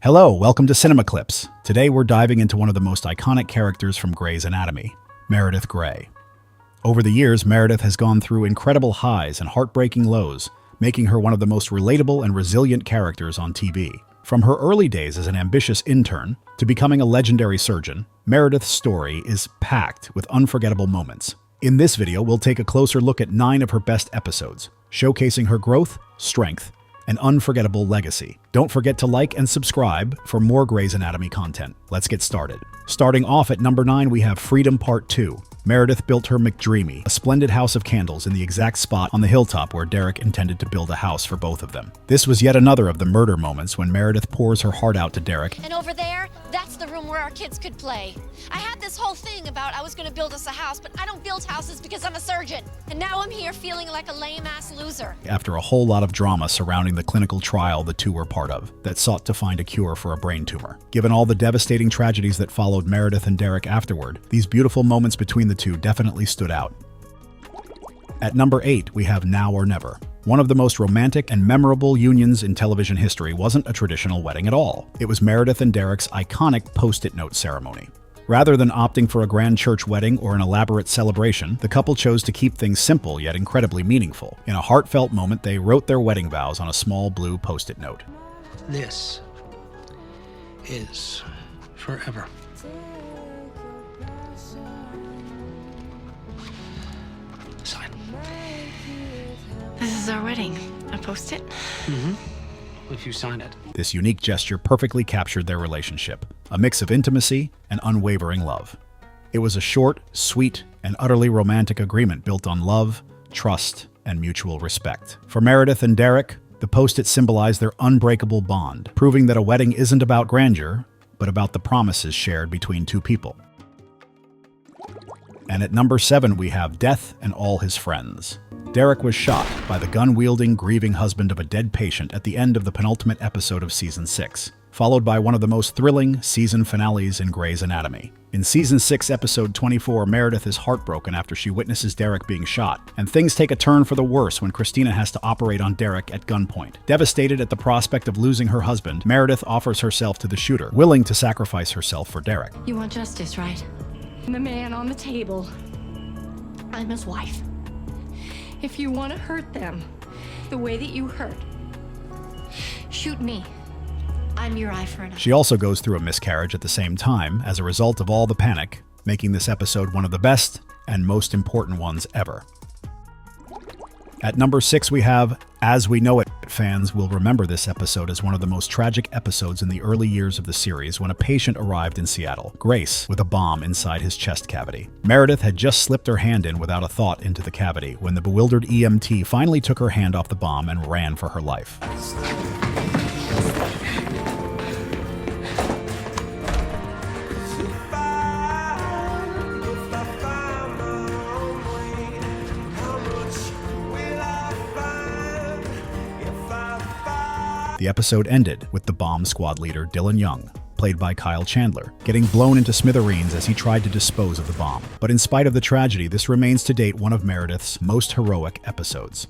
Hello, welcome to Cinema Clips. Today we're diving into one of the most iconic characters from Grey's Anatomy, Meredith Grey. Over the years, Meredith has gone through incredible highs and heartbreaking lows, making her one of the most relatable and resilient characters on TV. From her early days as an ambitious intern to becoming a legendary surgeon, Meredith's story is packed with unforgettable moments. In this video, we'll take a closer look at 9 of her best episodes, showcasing her growth, strength, and unforgettable legacy. Don't forget to like and subscribe for more Grey's Anatomy content. Let's get started. Starting off at number 9, we have Freedom Part 2. Meredith built her McDreamy, a splendid house of candles in the exact spot on the hilltop where Derek intended to build a house for both of them. This was yet another of the murder moments when Meredith pours her heart out to Derek. And over there, that's the room where our kids could play. I had this whole thing about I was going to build us a house, but I don't build houses because I'm a surgeon. And now I'm here feeling like a lame-ass loser. After a whole lot of drama surrounding the clinical trial the two were part of, that sought to find a cure for a brain tumor. Given all the devastating tragedies that followed Meredith and Derek afterward, these beautiful moments between the two definitely stood out. At number 8, we have Now or Never. One of the most romantic and memorable unions in television history wasn't a traditional wedding at all. It was Meredith and Derek's iconic post-it note ceremony. Rather than opting for a grand church wedding or an elaborate celebration, the couple chose to keep things simple yet incredibly meaningful. In a heartfelt moment, they wrote their wedding vows on a small blue post-it note. This is forever. Sign. This is our wedding. A post-it? Mm-hmm. If you sign it. This unique gesture perfectly captured their relationship, a mix of intimacy and unwavering love. It was a short, sweet, and utterly romantic agreement built on love, trust, and mutual respect. For Meredith and Derek, the post-it symbolized their unbreakable bond, proving that a wedding isn't about grandeur, but about the promises shared between two people. And at number 7, we have Death and All His Friends. Derek was shot by the gun-wielding, grieving husband of a dead patient at the end of the penultimate episode of Season 6, followed by one of the most thrilling season finales in Grey's Anatomy. In Season 6, Episode 24, Meredith is heartbroken after she witnesses Derek being shot, and things take a turn for the worse when Christina has to operate on Derek at gunpoint. Devastated at the prospect of losing her husband, Meredith offers herself to the shooter, willing to sacrifice herself for Derek. You want justice, right? The man on the table. I'm his wife. If you want to hurt them the way that you hurt, Shoot me. I'm your eye for an eye. She also goes through a miscarriage at the same time as a result of all the panic, making this episode one of the best and most important ones ever. At number 6, we have As We Know It. Fans will remember this episode as one of the most tragic episodes in the early years of the series when a patient arrived in Seattle, Grace, with a bomb inside his chest cavity. Meredith had just slipped her hand in without a thought into the cavity when the bewildered EMT finally took her hand off the bomb and ran for her life. The episode ended with the bomb squad leader Dylan Young, played by Kyle Chandler, getting blown into smithereens as he tried to dispose of the bomb. But in spite of the tragedy, this remains to date one of Meredith's most heroic episodes.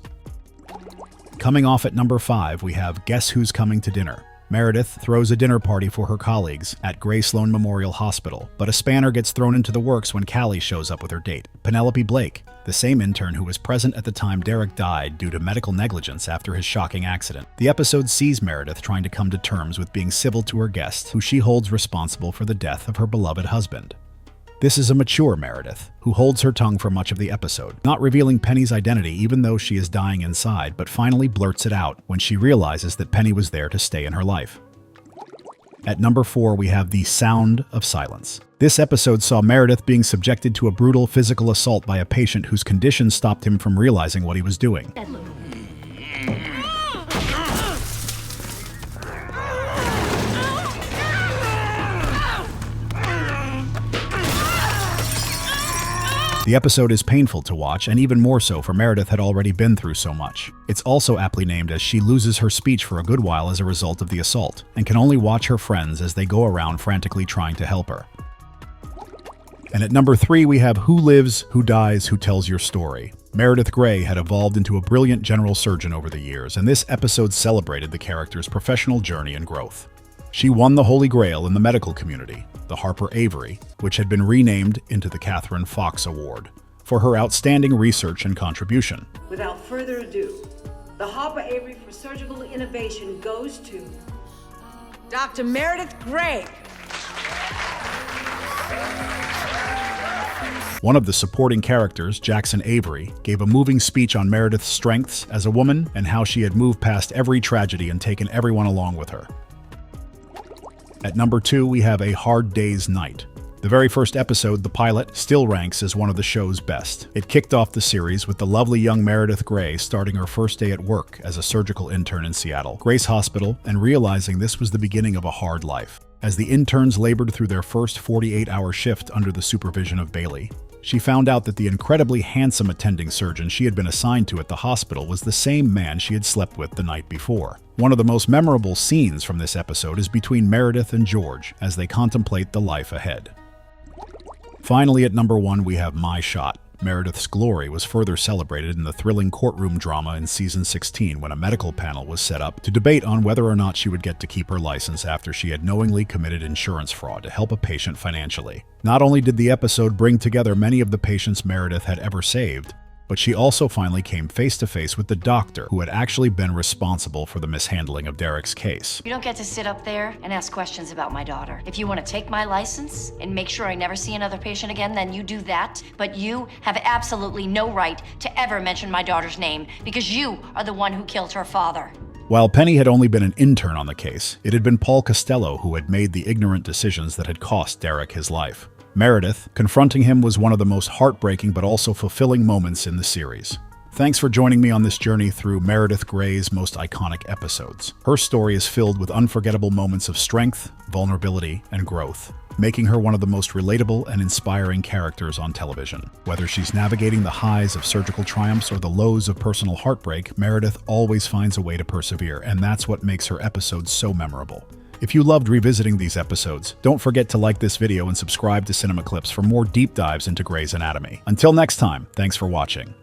Coming off at number 5, we have Guess Who's Coming to Dinner. Meredith throws a dinner party for her colleagues at Gray Sloan Memorial Hospital, but a spanner gets thrown into the works when Callie shows up with her date, Penelope Blake, the same intern who was present at the time Derek died due to medical negligence after his shocking accident. The episode sees Meredith trying to come to terms with being civil to her guest, who she holds responsible for the death of her beloved husband. This is a mature Meredith, who holds her tongue for much of the episode, not revealing Penny's identity even though she is dying inside, but finally blurts it out when she realizes that Penny was there to stay in her life. At number 4, we have The Sound of Silence. This episode saw Meredith being subjected to a brutal physical assault by a patient whose condition stopped him from realizing what he was doing. The episode is painful to watch, and even more so for Meredith had already been through so much. It's also aptly named as she loses her speech for a good while as a result of the assault, and can only watch her friends as they go around frantically trying to help her. And at number 3, we have Who Lives, Who Dies, Who Tells Your Story. Meredith Grey had evolved into a brilliant general surgeon over the years, and this episode celebrated the character's professional journey and growth. She won the Holy Grail in the medical community, the Harper Avery, which had been renamed into the Catherine Fox Award, for her outstanding research and contribution. Without further ado, the Harper Avery for Surgical Innovation goes to Dr. Meredith Gray. One of the supporting characters, Jackson Avery, gave a moving speech on Meredith's strengths as a woman and how she had moved past every tragedy and taken everyone along with her. At number 2, we have A Hard Day's Night. The very first episode, the pilot, still ranks as one of the show's best. It kicked off the series with the lovely young Meredith Grey starting her first day at work as a surgical intern in Seattle, Grace Hospital, and realizing this was the beginning of a hard life. As the interns labored through their first 48-hour shift under the supervision of Bailey, she found out that the incredibly handsome attending surgeon she had been assigned to at the hospital was the same man she had slept with the night before. One of the most memorable scenes from this episode is between Meredith and George as they contemplate the life ahead. Finally, at number 1, we have My Shot. Meredith's glory was further celebrated in the thrilling courtroom drama in season 16 when a medical panel was set up to debate on whether or not she would get to keep her license after she had knowingly committed insurance fraud to help a patient financially. Not only did the episode bring together many of the patients Meredith had ever saved, but she also finally came face to face with the doctor who had actually been responsible for the mishandling of Derek's case. You don't get to sit up there and ask questions about my daughter. If you want to take my license and make sure I never see another patient again, then you do that. But you have absolutely no right to ever mention my daughter's name because you are the one who killed her father. While Penny had only been an intern on the case, it had been Paul Costello who had made the ignorant decisions that had cost Derek his life. Meredith, confronting him was one of the most heartbreaking but also fulfilling moments in the series. Thanks for joining me on this journey through Meredith Grey's most iconic episodes. Her story is filled with unforgettable moments of strength, vulnerability, and growth, making her one of the most relatable and inspiring characters on television. Whether she's navigating the highs of surgical triumphs or the lows of personal heartbreak, Meredith always finds a way to persevere, and that's what makes her episodes so memorable. If you loved revisiting these episodes, don't forget to like this video and subscribe to Cinema Clips for more deep dives into Grey's Anatomy. Until next time, thanks for watching.